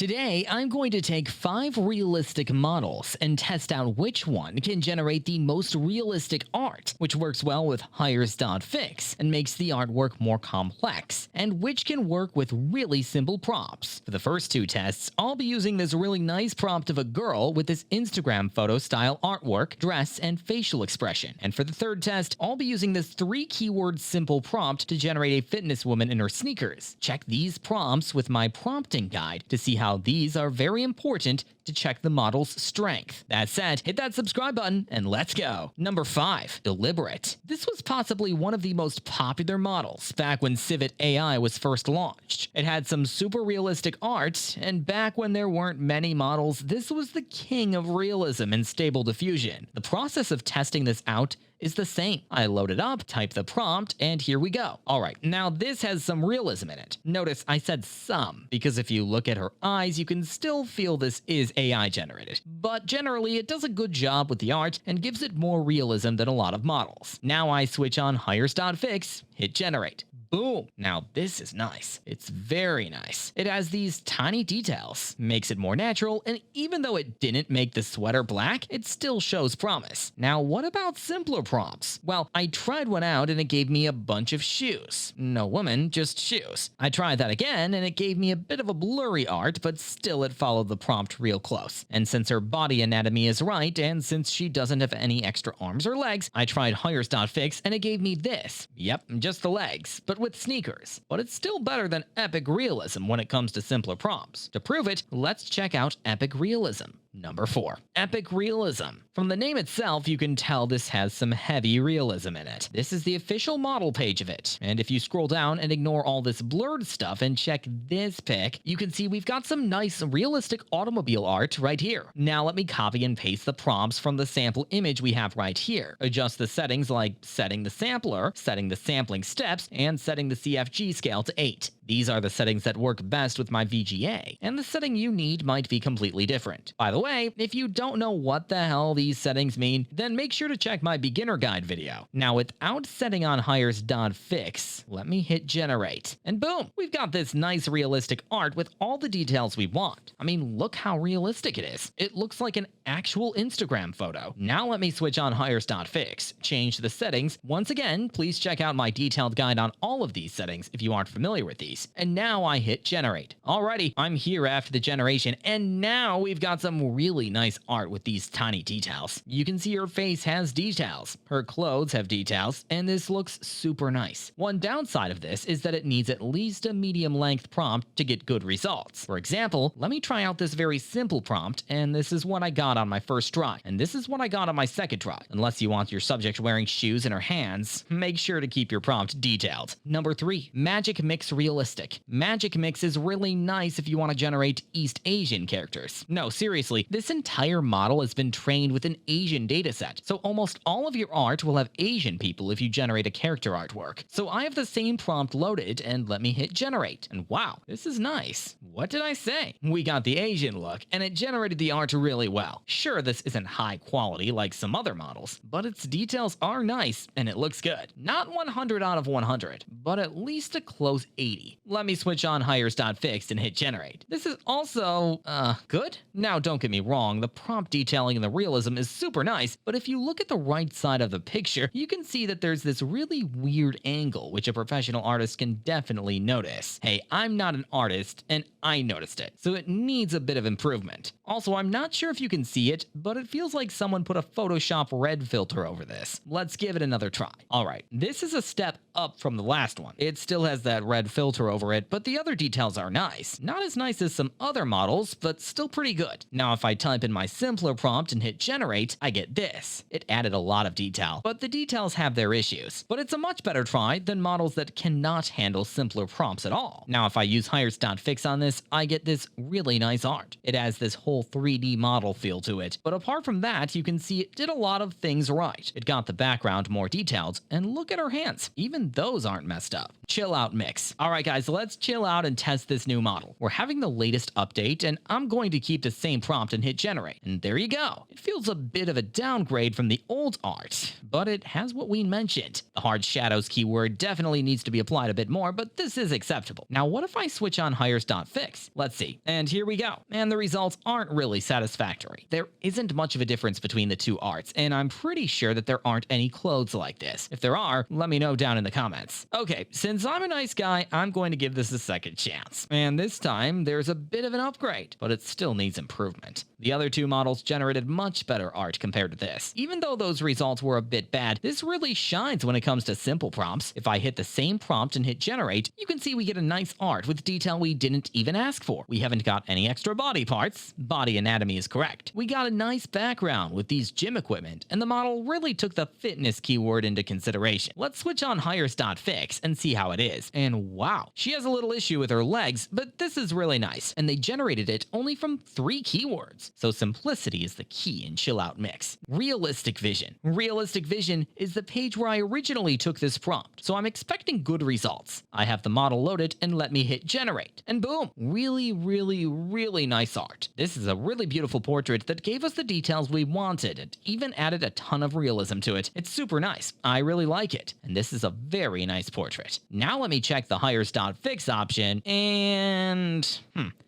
Today, I'm going to take 5 realistic models and test out which one can generate the most realistic art, which works well with hires.fix and makes the artwork more complex, and which can work with really simple prompts. For the first 2 tests, I'll be using this really nice prompt of a girl with this Instagram photo style artwork, dress, and facial expression. And for the third test, I'll be using this 3 keyword simple prompt to generate a fitness woman in her sneakers. Check these prompts with my prompting guide to see how these are very important to check the model's strength. That said, hit that subscribe button and let's go. Number 5, deliberate. This was possibly one of the most popular models back when Civit AI was first launched. It had some super realistic art, and back when there weren't many models, this was the king of realism in Stable Diffusion. The process of testing this out is the same. I load it up, type the prompt, and here we go. Alright, now this has some realism in it. Notice I said some, because if you look at her eyes, you can still feel this is AI generated. But generally, it does a good job with the art and gives it more realism than a lot of models. Now I switch on hires.fix, hit generate. Boom! Now this is nice. It's very nice. It has these tiny details, makes it more natural, and even though it didn't make the sweater black, it still shows promise. Now what about simpler prompts? Well, I tried one out and it gave me a bunch of shoes. No woman, just shoes. I tried that again and it gave me a bit of a blurry art, but still it followed the prompt real close. And since her body anatomy is right, and since she doesn't have any extra arms or legs, I tried hires.fix and it gave me this. Yep, just the legs, but with sneakers. But it's still better than epic realism when it comes to simpler prompts. To prove it, let's check out epic realism. Number 4, epic realism. From the name itself, you can tell this has some heavy realism in it. This is the official model page of it, and if you scroll down and ignore all this blurred stuff and check this pic, you can see we've got some nice realistic automobile art right here. Now let me copy and paste the prompts from the sample image we have right here. Adjust the settings like setting the sampler, setting the sampling steps, and setting the CFG scale to 8. These are the settings that work best with my VGA, and the setting you need might be completely different. By the way, if you don't know what the hell these settings mean, then make sure to check my beginner guide video. Now without setting on hires.fix, let me hit generate. And boom, we've got this nice realistic art with all the details we want. I mean, look how realistic it is. It looks like an actual Instagram photo. Now let me switch on hires.fix, change the settings. Once again, please check out my detailed guide on all of these settings if you aren't familiar with these. And now I hit generate. Alrighty, I'm here after the generation, and now we've got some really nice art with these tiny details. You can see her face has details, her clothes have details, and this looks super nice. One downside of this is that it needs at least a medium length prompt to get good results. For example, let me try out this very simple prompt, and this is what I got on my first try, and this is what I got on my second try. Unless you want your subject wearing shoes in her hands, make sure to keep your prompt detailed. Number 3, magic mix realistic. Magic mix is really nice if you want to generate East Asian characters. No, seriously, this entire model has been trained with an Asian dataset, so almost all of your art will have Asian people if you generate a character artwork. So I have the same prompt loaded, and let me hit generate. And wow, this is nice. What did I say? We got the Asian look, and it generated the art really well. Sure, this isn't high quality like some other models, but its details are nice, and it looks good. Not 100 out of 100, but at least a close 80. Let me switch on hires.fix and hit generate. This is also, good? Now don't get me wrong, the prompt detailing and the realism is super nice, but if you look at the right side of the picture, you can see that there's this really weird angle which a professional artist can definitely notice. Hey, I'm not an artist, and I noticed it, so it needs a bit of improvement. Also, I'm not sure if you can see it, but it feels like someone put a Photoshop red filter over this. Let's give it another try. Alright, this is a step up from the last one. It still has that red filter over it, but the other details are nice. Not as nice as some other models, but still pretty good. Now if I type in my simpler prompt and hit generate, I get this. It added a lot of detail, but the details have their issues. But it's a much better try than models that cannot handle simpler prompts at all. Now if I use hires.fix on this, I get this really nice art. It has this whole 3D model feel to it, but apart from that, you can see it did a lot of things right. It got the background more detailed, and look at her hands. Even those aren't messed up. Chill out mix. Alright guys, guys, let's chill out and test this new model. We're having the latest update, and I'm going to keep the same prompt and hit generate. And there you go. It feels a bit of a downgrade from the old art, but it has what we mentioned. The hard shadows keyword definitely needs to be applied a bit more, but this is acceptable. Now, what if I switch on hires.fix? Let's see. And here we go. And the results aren't really satisfactory. There isn't much of a difference between the two arts, and I'm pretty sure that there aren't any clothes like this. If there are, let me know down in the comments. Okay, since I'm a nice guy, I'm going to give this a second chance. And this time, there's a bit of an upgrade, but it still needs improvement. The other two models generated much better art compared to this. Even though those results were a bit bad, this really shines when it comes to simple prompts. If I hit the same prompt and hit generate, you can see we get a nice art with detail we didn't even ask for. We haven't got any extra body parts. Body anatomy is correct. We got a nice background with these gym equipment, and the model really took the fitness keyword into consideration. Let's switch on hires.fix and see how it is. And wow, she has a little issue with her legs, but this is really nice, and they generated it only from 3 keywords. So simplicity is the key in Chill Out Mix. Realistic Vision. Realistic Vision is the page where I originally took this prompt, so I'm expecting good results. I have the model loaded and let me hit generate, and boom, really nice art. This is a really beautiful portrait that gave us the details we wanted and even added a ton of realism to it. It's super nice. I really like it, and this is a very nice portrait. Now let me check the hires.fix option, and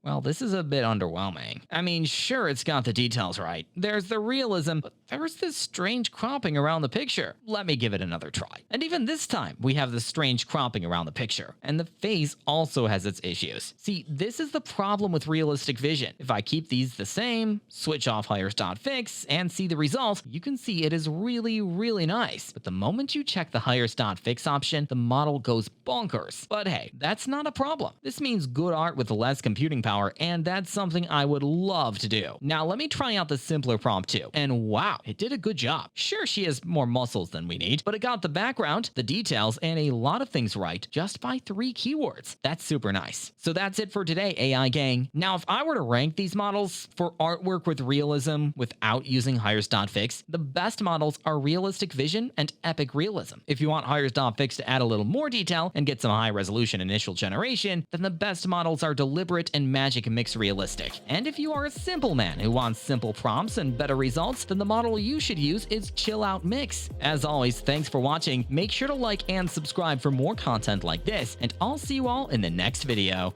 well, this is a bit underwhelming. I mean, sure, it's got the details right. There's the realism, but there's this strange cropping around the picture. Let me give it another try. And even this time, we have this strange cropping around the picture, and the face also has its issues. See, this is the problem with Realistic Vision. If I keep these the same, switch off hires.fix, and see the results, you can see it is really nice. But the moment you check the hires.fix option, the model goes bonkers. But hey, that's not a problem. This means good art with less computing power, and that's something I would love to do. Now let me try out the simpler prompt too. And wow, it did a good job. Sure, she has more muscles than we need, but it got the background, the details, and a lot of things right just by 3 keywords. That's super nice. So that's it for today, AI gang. Now, if I were to rank these models for artwork with realism without using hires.fix, the best models are Realistic Vision and Epic Realism. If you want hires.fix to add a little more detail and get some high resolution initial generation, then the best models are Deliberate and Magic Mix Realistic. And if you are a simple man who wants simple prompts and better results, then the model you should use is Chill Out Mix. As always, thanks for watching. Make sure to like and subscribe for more content like this, and I'll see you all in the next video.